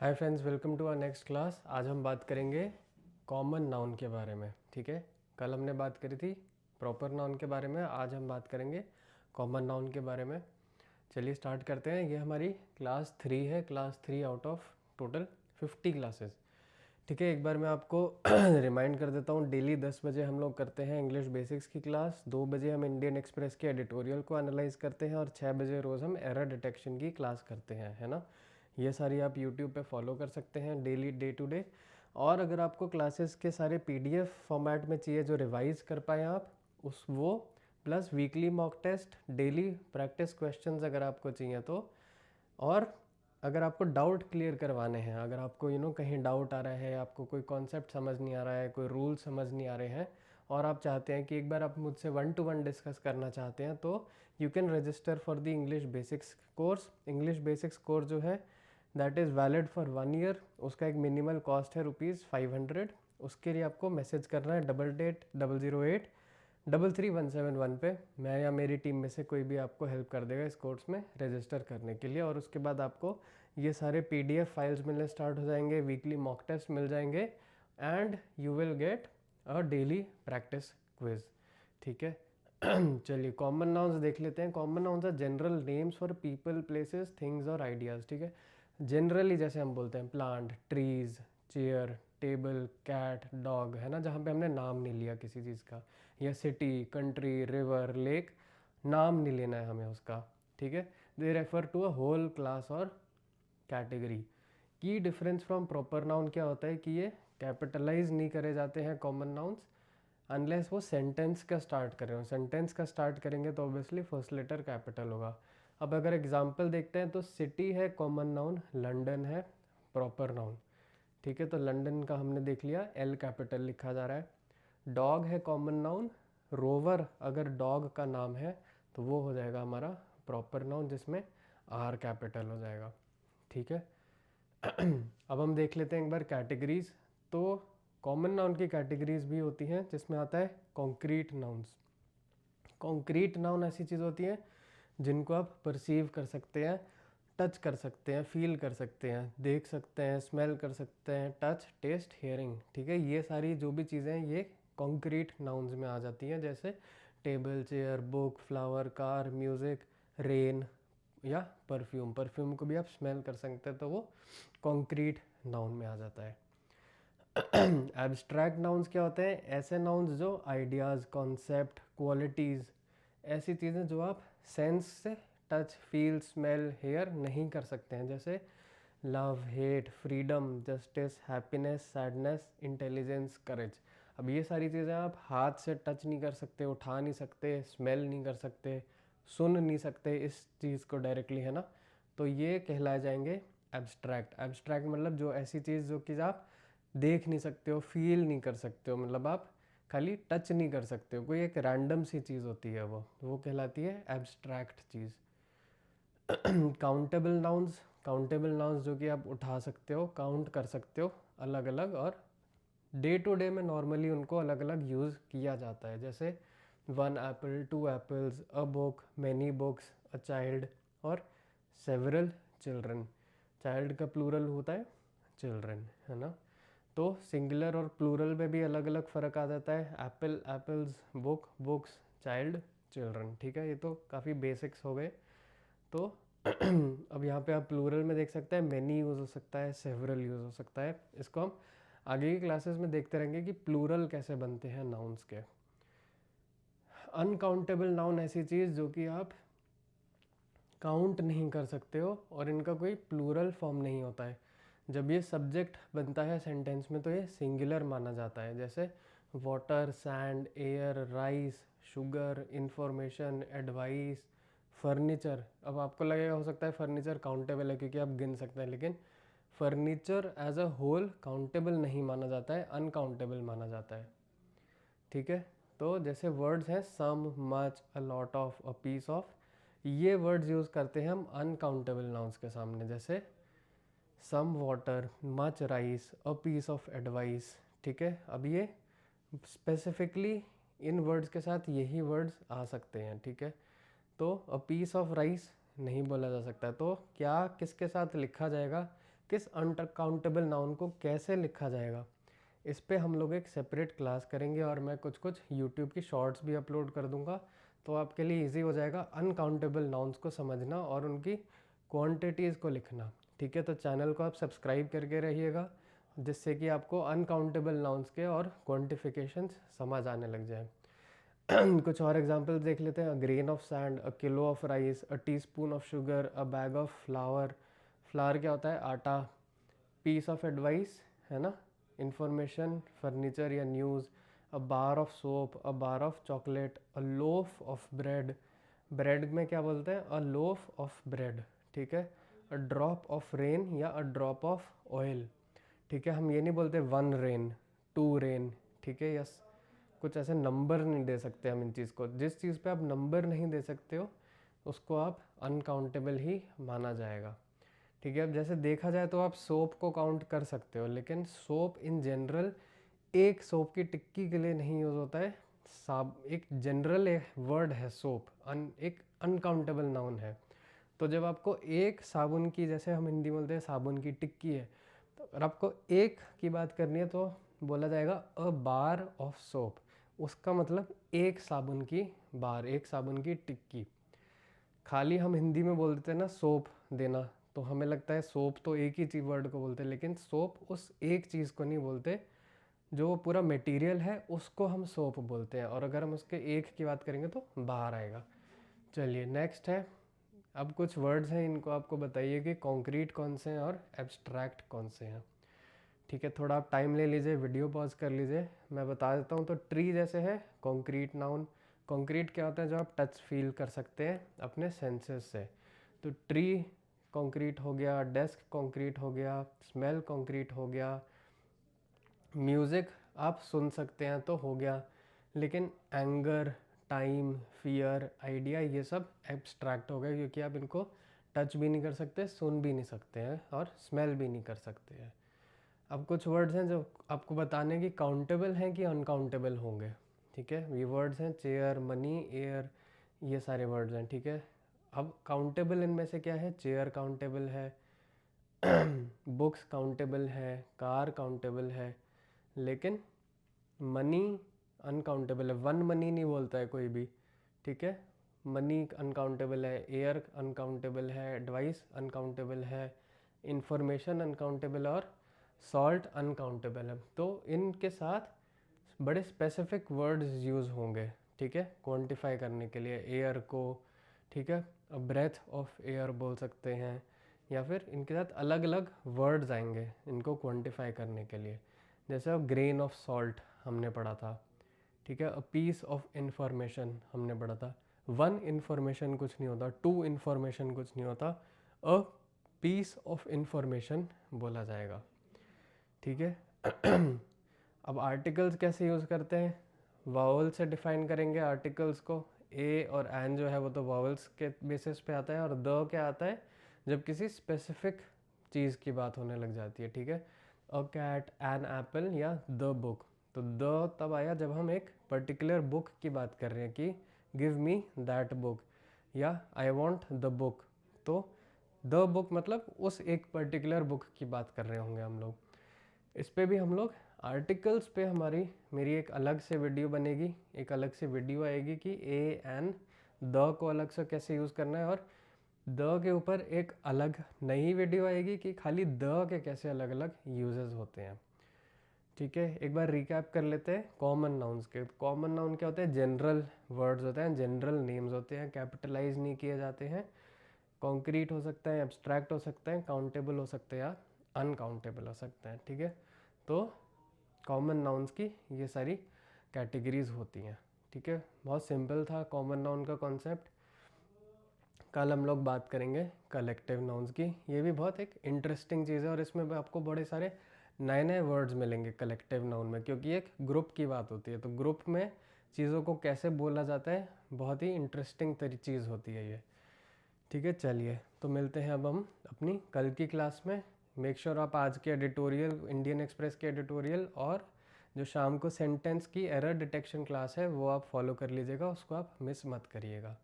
Hi friends, welcome to our next class. आज हम बात करेंगे कॉमन नाउन के बारे में। ठीक है, कल हमने बात करी थी प्रॉपर नाउन के बारे में, आज हम बात करेंगे कॉमन नाउन के बारे में। चलिए स्टार्ट करते हैं। ये हमारी क्लास 3 है, class 3 out of total 50 classes. ठीक है, एक बार मैं आपको रिमाइंड कर देता हूँ। डेली 10 बजे हम लोग करते हैं इंग्लिश बेसिक्स की क्लास, 2 बजे हम इंडियन एक्सप्रेस के एडिटोरियल को एनालाइज करते हैं और 6 बजे रोज़ हम एरर डिटेक्शन की क्लास करते हैं, है ना। ये सारी आप यूट्यूब पे फॉलो कर सकते हैं डेली, डे टू डे। और अगर आपको क्लासेस के सारे पीडीएफ फॉर्मेट में चाहिए जो रिवाइज कर पाए आप, उस वो plus weekly mock test, daily practice questions अगर आपको चाहिए तो, और अगर आपको डाउट क्लियर करवाने हैं, अगर आपको कहीं डाउट आ रहा है, आपको कोई कॉन्सेप्ट समझ नहीं आ रहा है, कोई रूल समझ नहीं आ रहे हैं और आप चाहते हैं कि एक बार आप मुझसे 1-to-1 डिस्कस करना चाहते हैं, तो you can register for the English basics course. English basics course जो है that is valid for 1 year. उसका एक मिनिमल कॉस्ट है ₹500। उसके लिए आपको मैसेज करना है 880008333171 पे। मैं या मेरी टीम में से कोई भी आपको हेल्प कर देगा इस कोर्स में रजिस्टर करने के लिए। और उसके बाद आपको ये सारे पीडीएफ फाइल्स मिलने स्टार्ट हो जाएंगे, वीकली मॉक टेस्ट मिल जाएंगे and you will get a daily practice quiz. ठीक है। चलिए कॉमन नाउन्स देख लेते हैं। Common nouns are general names for people, places, things और आइडियाज़। ठीक है, जनरली जैसे हम बोलते हैं plant, trees, chair, table, cat, dog, है ना, जहाँ पे हमने नाम नहीं लिया किसी चीज़ का। या सिटी, कंट्री, रिवर, लेक, नाम नहीं लेना है हमें उसका। ठीक है, they refer to a whole class और कैटेगरी। की डिफरेंस फ्रॉम प्रॉपर नाउन क्या होता है कि ये कैपिटलाइज नहीं करे जाते हैं कॉमन नाउन्स, अनलेस वो सेंटेंस का स्टार्ट कर रहे हो। सेंटेंस का स्टार्ट करेंगे तो ऑब्वियसली फर्स्ट लेटर कैपिटल होगा। अब अगर एग्जांपल देखते हैं तो सिटी है कॉमन नाउन, लंदन है प्रॉपर नाउन। ठीक है, तो लंदन का हमने देख लिया, एल कैपिटल लिखा जा रहा है। डॉग है कॉमन नाउन, रोवर अगर डॉग का नाम है तो वो हो जाएगा हमारा प्रॉपर नाउन, जिसमें आर कैपिटल हो जाएगा। ठीक है। अब हम देख लेते हैं एक बार कैटेगरीज। तो कॉमन नाउन की कैटेगरीज भी होती हैं, जिसमें आता है कॉन्क्रीट नाउन्स। कॉन्क्रीट नाउन ऐसी चीज़ होती है जिनको आप परसीव कर सकते हैं, टच कर सकते हैं, फील कर सकते हैं, देख सकते हैं, स्मेल कर सकते हैं, टच, टेस्ट, हियरिंग। ठीक है, ये सारी जो भी चीज़ें हैं ये कॉन्क्रीट नाउन्स में आ जाती हैं, जैसे table, chair, book, flower, car, music, rain या परफ्यूम। परफ्यूम को भी आप स्मेल कर सकते हैं, तो वो कॉन्क्रीट नाउन में आ जाता है। एब्स्ट्रैक्ट नाउन्स क्या होते हैं? ऐसे नाउन्स जो आइडियाज़, कॉन्सेप्ट, क्वालिटीज़, ऐसी चीज़ें जो आप सेंस से टच, फील, स्मेल, हेयर नहीं कर सकते हैं, जैसे love, hate, freedom, justice, happiness, sadness, intelligence, courage. अब ये सारी चीज़ें आप हाथ से टच नहीं कर सकते, उठा नहीं सकते, स्मेल नहीं कर सकते, सुन नहीं सकते इस चीज़ को डायरेक्टली, है ना। तो ये कहलाए जाएंगे एब्स्ट्रैक्ट। एब्स्ट्रैक्ट मतलब जो ऐसी चीज़ जो कि आप देख नहीं सकते हो, फील नहीं कर सकते हो, मतलब आप खाली टच नहीं कर सकते हो, कोई एक रैंडम सी चीज़ होती है, वो कहलाती है एब्स्ट्रैक्ट चीज़। काउंटेबल नाउन्स, काउंटेबल नाउन्स जो कि आप उठा सकते हो, काउंट कर सकते हो अलग अलग, और डे टू डे में नॉर्मली उनको अलग अलग यूज़ किया जाता है, जैसे 1 Apple, 2 apples, a book, many books, a child और सेवरल चिल्ड्रन। चाइल्ड का प्लूरल होता है चिल्ड्रन, है ना। तो सिंगुलर और प्लूरल में भी अलग अलग फ़र्क आ जाता है, Apple, apples, book, books, child, children. ठीक है, ये तो काफ़ी बेसिक्स हो गए। तो अब यहाँ पे आप प्लूरल में देख सकते हैं मैनी यूज़ हो सकता है, सेवरल यूज़ हो सकता है। इसको हम आगे की क्लासेस में देखते रहेंगे कि प्लूरल कैसे बनते हैं नाउन्स के। अनकाउंटेबल नाउन ऐसी चीज़ जो कि आप काउंट नहीं कर सकते हो और इनका कोई प्लूरल फॉर्म नहीं होता है। जब ये सब्जेक्ट बनता है सेंटेंस में तो ये सिंगुलर माना जाता है, जैसे water, sand, air, rice, sugar, information, advice, furniture. अब आपको लगेगा हो सकता है फर्नीचर काउंटेबल है क्योंकि आप गिन सकते हैं, लेकिन furniture as a whole countable नहीं माना जाता है, अनकाउंटेबल माना जाता है। ठीक है, तो जैसे वर्ड्स हैं some, much, a lot of, a piece of, ये वर्ड्स यूज़ करते हैं हम अनकाउंटेबल नाउन्स के सामने, जैसे some water, much rice, a piece of advice. ठीक है, अब ये स्पेसिफिकली इन वर्ड्स के साथ यही वर्ड्स आ सकते हैं। ठीक है, तो अ पीस ऑफ राइस नहीं बोला जा सकता, तो क्या किसके साथ लिखा जाएगा? किस अनकाउंटेबल नाउन को कैसे लिखा जाएगा, इस पे हम लोग एक सेपरेट क्लास करेंगे और मैं कुछ कुछ यूट्यूब की शॉर्ट्स भी अपलोड कर दूंगा, तो आपके लिए इजी हो जाएगा अनकाउंटेबल नाउन्स को समझना और उनकी क्वांटिटीज़ को लिखना। ठीक है, तो चैनल को आप सब्सक्राइब करके रहिएगा, जिससे कि आपको अनकाउंटेबल नाउन्स के और क्वांटिफिकेशंस समझ आने लग जाए। कुछ और एग्जांपल्स देख लेते हैं। A grain of sand, a kilo of rice, a teaspoon of sugar, a bag of flower. Flower क्या होता है? आटा। पीस ऑफ एडवाइस है ना, इंफॉर्मेशन, फर्नीचर या news. A bar of soap, a bar of chocolate, a loaf of bread. Bread में क्या बोलते हैं? अ लोफ ऑफ ब्रेड। ठीक है। अ ड्रॉप ऑफ रेन या अ ड्रॉप ऑफ ऑयल। ठीक है, हम ये नहीं बोलते वन रेन, टू रेन। ठीक है, यस, कुछ ऐसे नंबर नहीं दे सकते हम इन चीज़ को। जिस चीज़ पे आप नंबर नहीं दे सकते हो उसको आप अनकाउंटेबल ही माना जाएगा। ठीक है, अब जैसे देखा जाए तो आप सोप को काउंट कर सकते हो, लेकिन सोप इन जनरल एक सोप की टिक्की के लिए नहीं यूज़ होता है। एक जनरल वर्ड है सोप, एक अनकाउंटेबल नाउन है। तो जब आपको एक साबुन की, जैसे हम हिंदी में बोलते हैं साबुन की टिक्की है, तो अगर आपको एक की बात करनी है तो बोला जाएगा अ बार ऑफ सोप। उसका मतलब एक साबुन की बार, एक साबुन की टिक्की। खाली हम हिंदी में बोल देते हैं ना सोप देना, तो हमें लगता है सोप तो एक ही चीज वर्ड को बोलते हैं, लेकिन सोप उस एक चीज़ को नहीं बोलते, जो पूरा मटेरियल है उसको हम सोप बोलते हैं। और अगर हम उसके एक की बात करेंगे तो बाहर आएगा। चलिए नेक्स्ट है। अब कुछ वर्ड्स हैं, इनको आपको बताइए कि कॉन्क्रीट कौन से हैं और एब्स्ट्रैक्ट कौन से हैं। ठीक है, थोड़ा आप टाइम ले लीजिए, वीडियो पॉज कर लीजिए, मैं बता देता हूँ। तो ट्री जैसे है कॉन्क्रीट नाउन। कॉन्क्रीट क्या होता है? जो आप टच फील कर सकते हैं अपने सेंसेस से। तो ट्री कॉन्क्रीट हो गया, डेस्क कॉन्क्रीट हो गया, स्मेल कॉन्क्रीट हो गया, म्यूज़िक आप सुन सकते हैं तो हो गया। लेकिन एंगर, टाइम, फियर, आइडिया, ये सब एब्स्ट्रैक्ट हो गए, क्योंकि आप इनको टच भी नहीं कर सकते, सुन भी नहीं सकते हैं और स्मेल भी नहीं कर सकते हैं। अब कुछ वर्ड्स हैं जो आपको बताने की काउंटेबल हैं कि अनकाउंटेबल होंगे। ठीक है, ये वर्ड्स हैं चेयर, मनी, एयर, ये सारे वर्ड्स हैं। ठीक है, अब काउंटेबल इनमें से क्या है? चेयर काउंटेबल है, बुक्स काउंटेबल है, कार काउंटेबल है, लेकिन मनी अनकाउंटेबल है। वन मनी नहीं बोलता है कोई भी। ठीक है, मनी अनकाउंटेबल है, एयर अनकाउंटेबल है, एडवाइस अनकाउंटेबल है, इंफॉर्मेशन अनकाउंटेबल और सॉल्ट अनकाउंटेबल है। तो इनके साथ बड़े स्पेसिफिक वर्ड्स यूज़ होंगे। ठीक है, क्वांटिफाई करने के लिए एयर को। ठीक है, ब्रेथ ऑफ एयर बोल सकते हैं, या फिर इनके साथ अलग अलग वर्ड्स आएंगे इनको क्वांटिफाई करने के लिए। जैसे अब ग्रेन ऑफ सॉल्ट हमने पढ़ा था। ठीक है, अ पीस ऑफ इंफॉर्मेशन हमने पढ़ा था। वन इंफॉर्मेशन कुछ नहीं होता, टू इंफॉर्मेशन कुछ नहीं होता, अ पीस ऑफ इंफॉर्मेशन बोला जाएगा। ठीक है। अब आर्टिकल्स कैसे यूज़ करते हैं? वावल से डिफाइन करेंगे आर्टिकल्स को। ए और एन जो है वो तो वावल्स के बेसिस पे आता है, और द क्या आता है जब किसी स्पेसिफिक चीज़ की बात होने लग जाती है। ठीक है, अ कैट, एन एप्पल या द बुक। तो द तब आया जब हम एक पर्टिकुलर बुक की बात कर रहे हैं कि गिव मी दैट बुक या आई वॉन्ट द बुक। तो द बुक मतलब उस एक पर्टिकुलर बुक की बात कर रहे होंगे हम लोग। इस पे भी हम लोग आर्टिकल्स पे मेरी एक अलग से वीडियो बनेगी, एक अलग से वीडियो आएगी कि ए एन द को अलग से कैसे यूज़ करना है, और द के ऊपर एक अलग नई वीडियो आएगी कि खाली द के कैसे अलग अलग यूजेस होते हैं। ठीक है, एक बार रिकैप कर लेते हैं कॉमन नाउन्स के। कॉमन नाउन क्या होते हैं? जनरल वर्ड्स होते हैं, जनरल नेम्स होते हैं, कैपिटलाइज नहीं किए जाते हैं। कॉन्क्रीट हो सकता है, एब्स्ट्रैक्ट हो सकते हैं, काउंटेबल हो सकते हैं या अनकाउंटेबल हो सकते हैं। ठीक है, तो कॉमन नाउन्स की ये सारी कैटेगरीज होती हैं। ठीक है, बहुत सिंपल था कॉमन नाउन का कॉन्सेप्ट। कल हम लोग बात करेंगे कलेक्टिव नाउन्स की। ये भी बहुत एक इंटरेस्टिंग चीज़ है, और इसमें भी आपको बड़े सारे नए नए वर्ड्स मिलेंगे कलेक्टिव नाउन में, क्योंकि एक ग्रुप की बात होती है। तो ग्रुप में चीज़ों को कैसे बोला जाता है, बहुत ही इंटरेस्टिंग चीज़ होती है ये। ठीक है, चलिए तो मिलते हैं अब हम अपनी कल की क्लास में। मेक श्योर आप आज के एडिटोरियल, इंडियन एक्सप्रेस के एडिटोरियल, और जो शाम को सेंटेंस की एरर डिटेक्शन क्लास है वो आप फॉलो कर लीजिएगा, उसको आप मिस मत करिएगा।